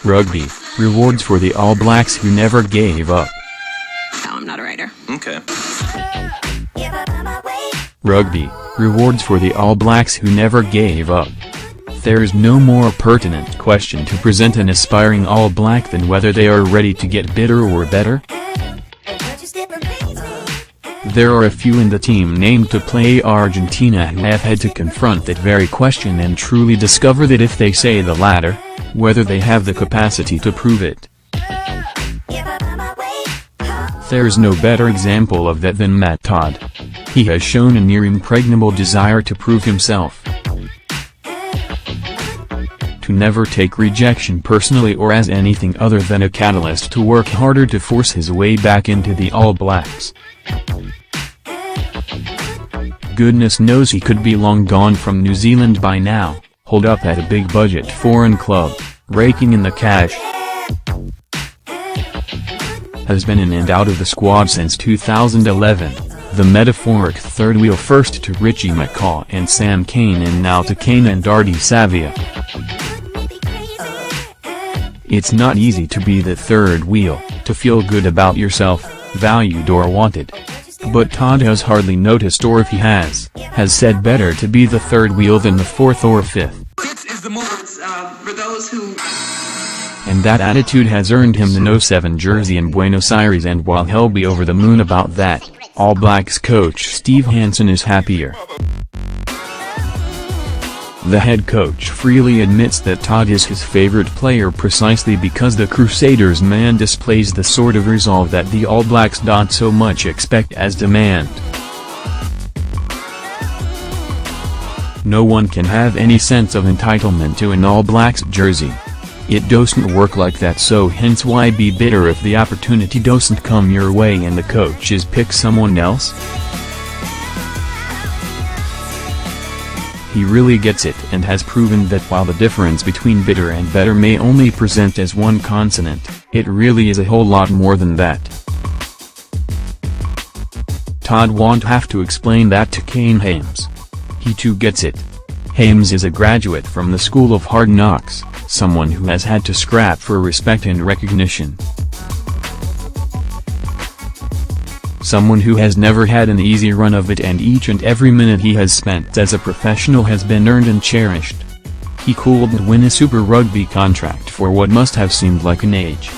Rugby, rewards for the All Blacks who never gave up. No, I'm not a writer. Okay. Rugby, rewards for the All Blacks who never gave up. There's no more pertinent question to present an aspiring All Black than whether they are ready to get bitter or better. There are a few in the team named to play Argentina who have had to confront that very question and truly discover that if they say the latter, whether they have the capacity to prove it. There's no better example of that than Matt Todd. He has shown a near impregnable desire to prove himself. To never take rejection personally or as anything other than a catalyst to work harder to force his way back into the All Blacks. Goodness knows he could be long gone from New Zealand by now, holed up at a big budget foreign club, raking in the cash. Has been in and out of the squad since 2011, the metaphoric third wheel first to Richie McCaw and Sam Cane and now to Kane and Ardie Savia. It's not easy to be the third wheel, to feel good about yourself, valued or wanted. But Todd has hardly noticed, or if he has said better to be the third wheel than the fourth or fifth. This is the moment for those who... And that attitude has earned him the 07 jersey in Buenos Aires, and while he'll be over the moon about that, All Blacks coach Steve Hansen is happier. The head coach freely admits that Todd is his favorite player precisely because the Crusaders man displays the sort of resolve that the All Blacks don't so much expect as demand. No one can have any sense of entitlement to an All Blacks jersey. It doesn't work like that, so hence why be bitter if the opportunity doesn't come your way and the coaches pick someone else? He really gets it and has proven that while the difference between bitter and better may only present as one consonant, it really is a whole lot more than that. Todd won't have to explain that to Kane Hames. He too gets it. Hames is a graduate from the School of Hard Knocks, someone who has had to scrap for respect and recognition. Someone who has never had an easy run of it, and each and every minute he has spent as a professional has been earned and cherished. He couldn't win a Super Rugby contract for what must have seemed like an age.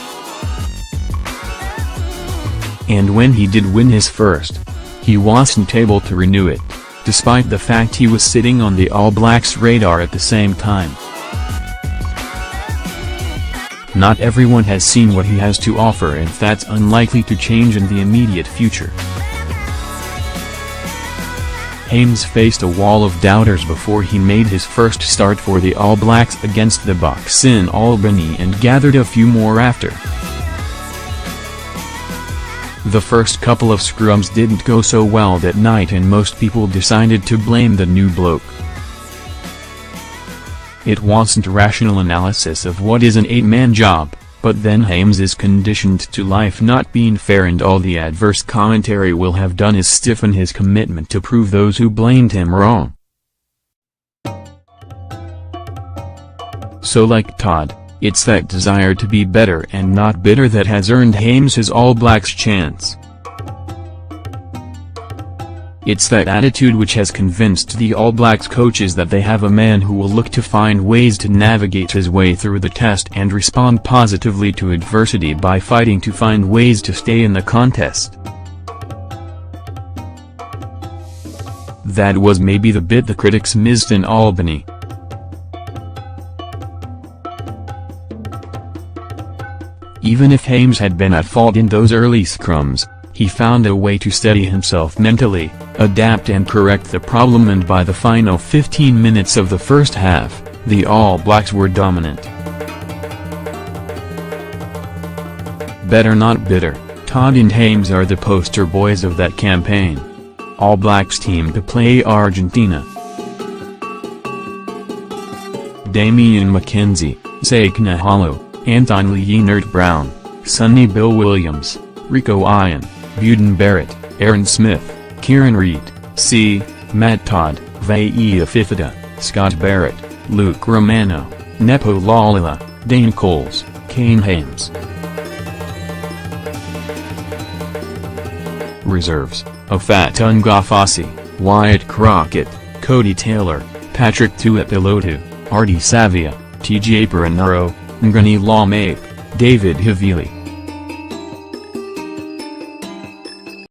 And when he did win his first, he wasn't able to renew it, despite the fact he was sitting on the All Blacks radar at the same time. Not everyone has seen what he has to offer, and that's unlikely to change in the immediate future. Hames faced a wall of doubters before he made his first start for the All Blacks against the Bucks in Albany and gathered a few more after. The first couple of scrums didn't go so well that night, and most people decided to blame the new bloke. It wasn't rational analysis of what is an 8-man job, but then Hames is conditioned to life not being fair, and all the adverse commentary will have done is stiffen his commitment to prove those who blamed him wrong. So like Todd, it's that desire to be better and not bitter that has earned Hames his All Blacks chance. It's that attitude which has convinced the All Blacks coaches that they have a man who will look to find ways to navigate his way through the test and respond positively to adversity by fighting to find ways to stay in the contest. That was maybe the bit the critics missed in Albany. Even if Hames had been at fault in those early scrums, he found a way to steady himself mentally, adapt and correct the problem, and by the final 15 minutes of the first half, the All Blacks were dominant. Better not bitter, Todd and Hames are the poster boys of that campaign. All Blacks team to play Argentina: Damian McKenzie, Zach Nahalo, Anton Leonard-Brown, Sonny Bill Williams, Rico Ian, Buden Barrett, Aaron Smith, Kieran Reid, Matt Todd, Vaea Fifita, Scott Barrett, Luke Romano, Nepo Laulila, Dane Coles, Kane Hames. Reserves: Ofatunga Fossey, Wyatt Crockett, Cody Taylor, Patrick Tuipilotu, Artie Savia, TJ Perenaro, Ngani Lamape, David Havili.